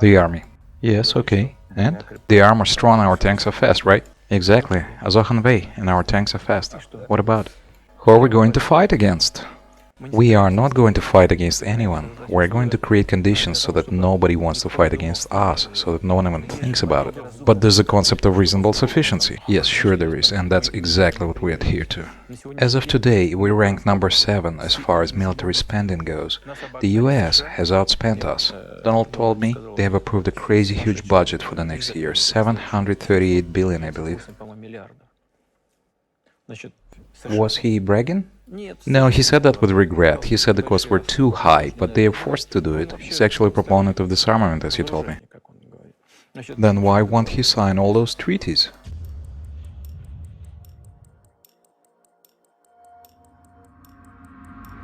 The army. Yes, okay. And? The armor strong, our tanks are fast, right? Exactly. Azohan Way, and our tanks are fast. What about? Who are we going to fight against? We are not going to fight against anyone. We're going to create conditions so that nobody wants to fight against us, so that no one even thinks about it. But there's a concept of reasonable sufficiency. Yes, sure there is, and that's exactly what we adhere to. As of today, we rank number 7 as far as military spending goes. The US has outspent us. Donald told me they have approved a crazy huge budget for the next year, 738 billion, I believe. Was he bragging? No, he said that with regret. He said the costs were too high, but they are forced to do it. He's actually a proponent of disarmament, as he told me. Then why won't he sign all those treaties?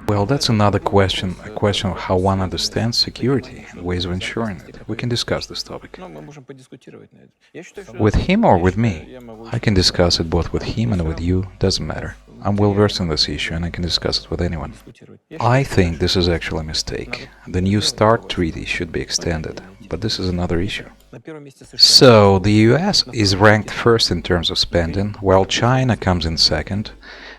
Well, that's another question, a question of how one understands security and ways of ensuring it. We can discuss this topic. With him or with me? I can discuss it both with him and with you, doesn't matter. I'm well versed in this issue and I can discuss it with anyone. I think this is actually a mistake. The New START treaty should be extended, but this is another issue. So, the US is ranked first in terms of spending, while China comes in second.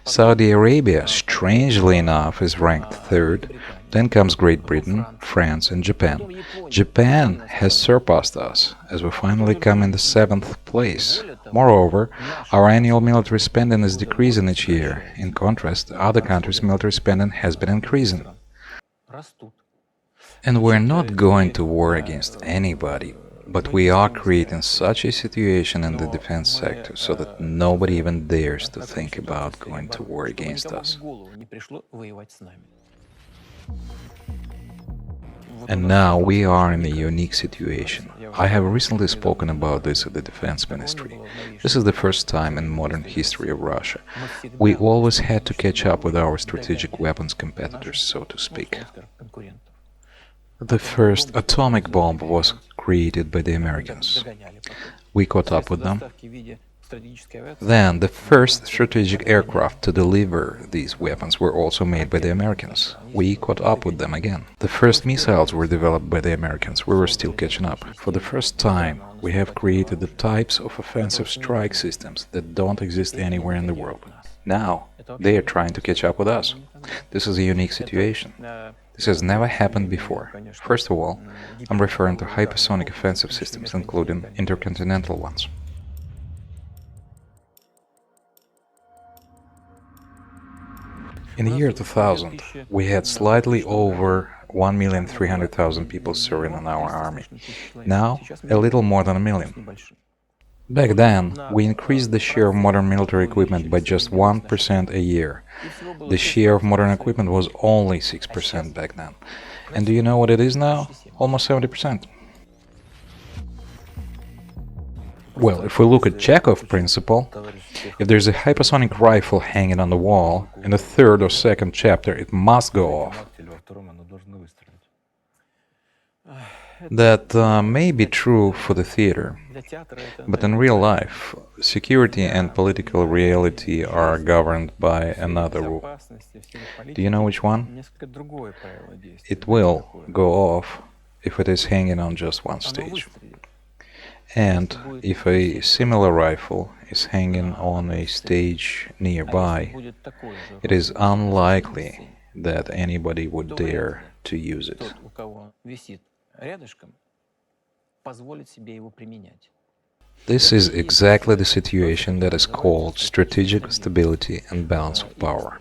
Saudi Arabia, strangely enough, is ranked third. Then comes Great Britain, France and Japan. Japan has surpassed us, as we finally come in the 7th place. Moreover, our annual military spending is decreasing each year. In contrast, other countries' military spending has been increasing. And we're not going to war against anybody, but we are creating such a situation in the defense sector so that nobody even dares to think about going to war against us. And now we are in a unique situation. I have recently spoken about this at the Defense Ministry. This is the first time in modern history of Russia. We always had to catch up with our strategic weapons competitors, so to speak. The first atomic bomb was created by the Americans. We caught up with them. Then, the first strategic aircraft to deliver these weapons were also made by the Americans. We caught up with them again. The first missiles were developed by the Americans. We were still catching up. For the first time, we have created the types of offensive strike systems that don't exist anywhere in the world. Now, they are trying to catch up with us. This is a unique situation. This has never happened before. First of all, I'm referring to hypersonic offensive systems, including intercontinental ones. In the year 2000, we had slightly over 1,300,000 people serving in our army. Now, a little more than a million. Back then, we increased the share of modern military equipment by just 1% a year. The share of modern equipment was only 6% back then. And do you know what it is now? Almost 70%. Well, if we look at Chekhov's principle, if there's a hypersonic rifle hanging on the wall, in the third or second chapter it must go off. That may be true for the theater, but in real life, security and political reality are governed by another rule. Do you know which one? It will go off if it is hanging on just one stage. And if a similar rifle is hanging on a stage nearby, it is unlikely that anybody would dare to use it. This is exactly the situation that is called strategic stability and balance of power.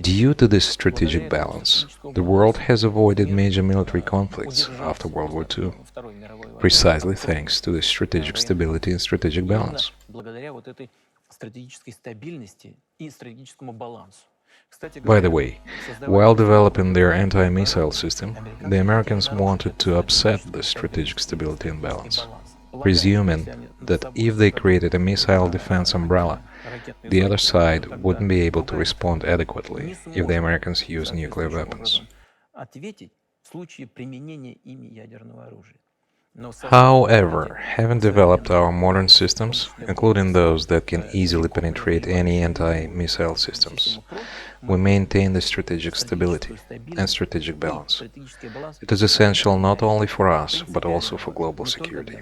Due to this strategic balance, the world has avoided major military conflicts after World War II, precisely thanks to this strategic stability and strategic balance. By the way, while developing their anti-missile system, the Americans wanted to upset the strategic stability and balance, presuming that if they created a missile defense umbrella, the other side wouldn't be able to respond adequately if the Americans use nuclear weapons. However, having developed our modern systems, including those that can easily penetrate any anti-missile systems, we maintain the strategic stability and strategic balance. It is essential not only for us, but also for global security.